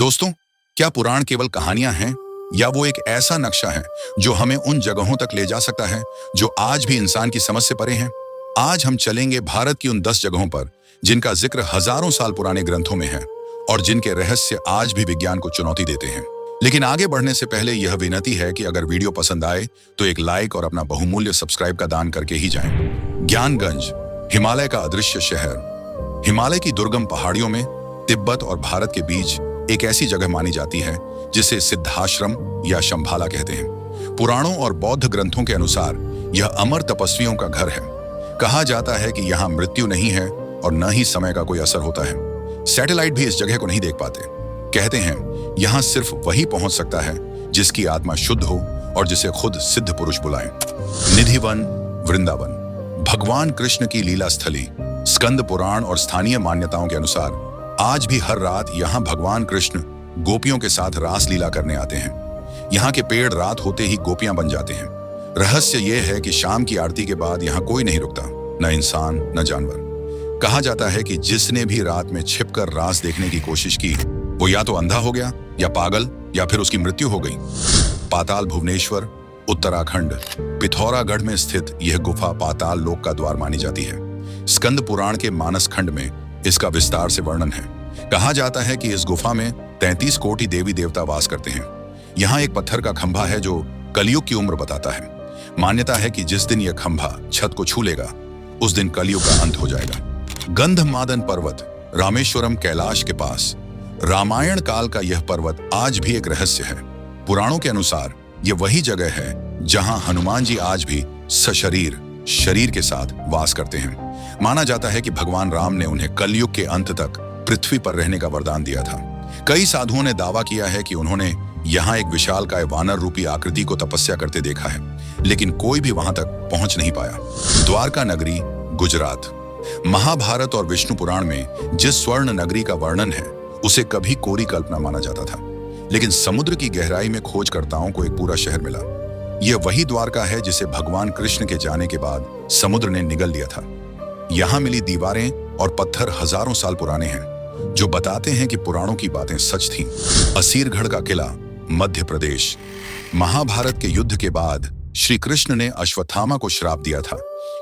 दोस्तों, क्या पुराण केवल कहानियां हैं या वो एक ऐसा नक्शा है जो हमें उन जगहों तक ले जा सकता है जो आज भी इंसान की समझ से परे हैं? आज हम चलेंगे भारत की उन 10 जगहों पर जिनका जिक्र हजारों साल पुराने ग्रंथों में है और जिनके रहस्य आज भी विज्ञान को चुनौती देते हैं। लेकिन आगे बढ़ने से पहले यह विनती है कि अगर वीडियो पसंद आए तो एक लाइक और अपना बहुमूल्य सब्सक्राइब का दान करके ही जाएं। ज्ञानगंज, हिमालय का अदृश्य शहर। हिमालय की दुर्गम पहाड़ियों में तिब्बत और भारत के बीच एक ऐसी जगह मानी जाती है जिसे सिद्धाश्रम या शंभाला कहते हैं। पुराणों और बौद्ध ग्रंथों के अनुसार यह अमर तपस्वियों का घर है। कहा जाता है कि यहाँ मृत्यु नहीं है और न ही समय का कोई असर होता है। सैटेलाइट भी इस जगह को नहीं देख पाते। कहते हैं यहाँ सिर्फ वही पहुंच सकता है जिसकी आत्मा शुद्ध हो और जिसे खुद सिद्ध पुरुष बुलाएं। निधिवन, वृंदावन, भगवान कृष्ण की लीला स्थली। स्कंद पुराण और स्थानीय मान्यताओं के अनुसार आज भी हर रात यहाँ भगवान कृष्ण गोपियों के साथ रास लीला करने आते हैं। यहाँ के पेड़ रात होते ही गोपियां बन जाते हैं। रहस्य यह है कि शाम की आरती के बाद यहाँ कोई नहीं रुकता, न इंसान न जानवर। कहा जाता है कि जिसने भी रात में छिपकर रास देखने की कोशिश की वो या तो अंधा हो गया या पागल या फिर उसकी मृत्यु हो गई। पाताल भुवनेश्वर, उत्तराखंड, पिथौरागढ़ में स्थित यह गुफा पाताल लोक का द्वार मानी जाती है। स्कंद पुराण के मानस खंड में इसका विस्तार से वर्णन है। कहा जाता है कि इस गुफा में 33 कोटि देवी देवता वास करते हैं। यहाँ एक पत्थर का खंभा है जो कलयुग की उम्र बताता है। मान्यता है कि जिस दिन यह खंभा छत को छू लेगा उस दिन कलयुग का अंत हो जाएगा। गंधमादन पर्वत, रामेश्वरम, कैलाश के पास। रामायण काल का यह पर्वत आज भी एक रहस्य है। पुराणों के अनुसार यह वही जगह है जहां हनुमान जी आज भी सशरीर शरीर के साथ वास करते हैं। माना जाता है कि भगवान राम ने उन्हें कलयुग के अंत तक पृथ्वी पर रहने का वरदान दिया था। कई साधुओं ने दावा किया है कि उन्होंने यहाँ एक विशालकाय वानर रूपी आकृति को तपस्या करते देखा है, लेकिन कोई भी वहां तक पहुंच नहीं पाया। द्वारका नगरी, गुजरात। महाभारत और विष्णु पुराण में जिस स्वर्ण नगरी का वर्णन है उसे कभी कोरी कल्पना माना जाता था, लेकिन समुद्र की गहराई में खोजकर्ताओं को एक पूरा शहर मिला। यह वही द्वारका है जिसे भगवान कृष्ण के जाने के बाद समुद्र ने निगल लिया था। यहाँ मिली दीवारें और पत्थर हजारों साल पुराने हैं जो बताते हैं कि पुराणों की बातें सच थीं। असीरगढ़ का किला, मध्य प्रदेश। महाभारत के युद्ध के बाद श्री कृष्ण ने अश्वत्थामा को श्राप दिया था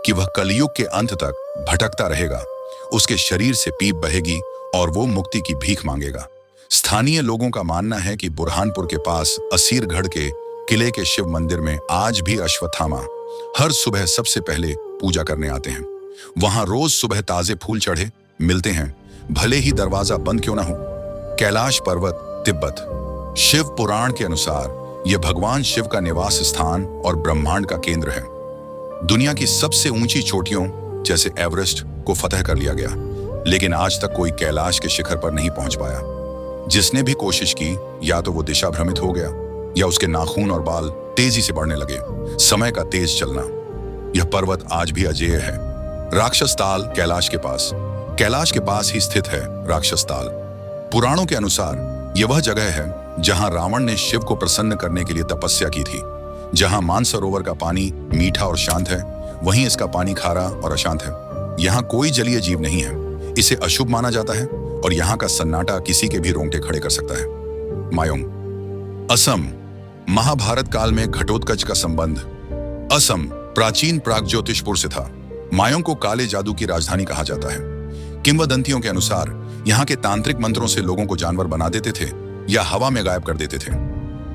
कि वह कलयुग के अंत तक भटकता रहेगा, उसके शरीर से पीप बहेगी और वो मुक्ति की भीख मांगेगा। स्थानीय लोगों का मानना है कि बुरहानपुर के पास असीरगढ़ के किले के शिव मंदिर में आज भी अश्वत्थामा हर सुबह सबसे पहले पूजा करने आते हैं। वहां रोज सुबह ताजे फूल चढ़े मिलते हैं, भले ही दरवाजा बंद क्यों ना हो। कैलाश पर्वत, तिब्बत। शिव पुराण के अनुसार यह भगवान शिव का निवास स्थान और ब्रह्मांड का केंद्र है। दुनिया की सबसे ऊंची चोटियों जैसे एवरेस्ट को फतह कर लिया गया, लेकिन आज तक कोई कैलाश के शिखर पर नहीं पहुंच पाया। जिसने भी कोशिश की या तो वो दिशा भ्रमित हो गया या उसके नाखून और बाल तेजी से बढ़ने लगे। समय का तेज चलना। यह पर्वत आज भी अजेय है। राक्षस ताल, कैलाश के पास ही स्थित है राक्षस ताल। पुराणों के अनुसार यह वह जगह है जहां रावण ने शिव को प्रसन्न करने के लिए तपस्या की थी। जहां मानसरोवर का पानी मीठा और शांत है, वहीं इसका पानी खारा और अशांत है। यहाँ कोई जलीय जीव नहीं है, इसे अशुभ माना जाता है और यहाँ का सन्नाटा किसी के भी रोंगटे खड़े कर सकता है। मायोंग, असम। महाभारत काल में घटोत्कच का संबंध असम प्राचीन प्रागज्योतिषपुर से था। मायोंग को काले जादू की राजधानी कहा जाता है। किंवदंतियों के अनुसार यहाँ के तांत्रिक मंत्रों से लोगों को जानवर बना देते थे या हवा में गायब कर देते थे।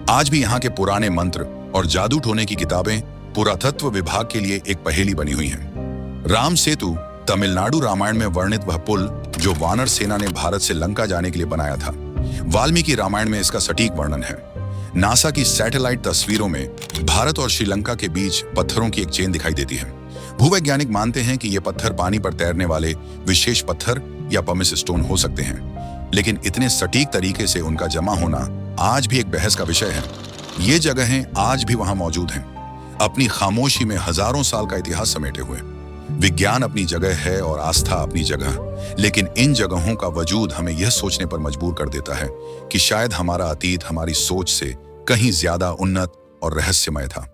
आज भी यहाँ के पुराने मंत्र और जादू टोने की किताबें पुरातत्व विभाग के लिए एक पहेली बनी हुई हैं। राम सेतु, तमिलनाडु रामायण में वर्णित वह पुल जो वानर सेना ने भारत से लंका जाने के लिए बनाया था। वाल्मीकि रामायण में इसका सटीक वर्णन है। नासा की सैटेलाइट तस्वीरों में भारत और श्रीलंका के बीच पत्थरों की एक चेन दिखाई देती है। भूवैज्ञानिक मानते हैं कि ये पत्थर पानी पर तैरने वाले विशेष पत्थर या पमिस स्टोन हो सकते हैं, लेकिन इतने सटीक तरीके से उनका जमा होना आज भी एक बहस का विषय है। ये जगहें आज भी वहां मौजूद हैं, अपनी खामोशी में हजारों साल का इतिहास समेटे हुए। विज्ञान अपनी जगह है और आस्था अपनी जगह, लेकिन इन जगहों का वजूद हमें यह सोचने पर मजबूर कर देता है कि शायद हमारा अतीत हमारी सोच से कहीं ज्यादा उन्नत और रहस्यमय था।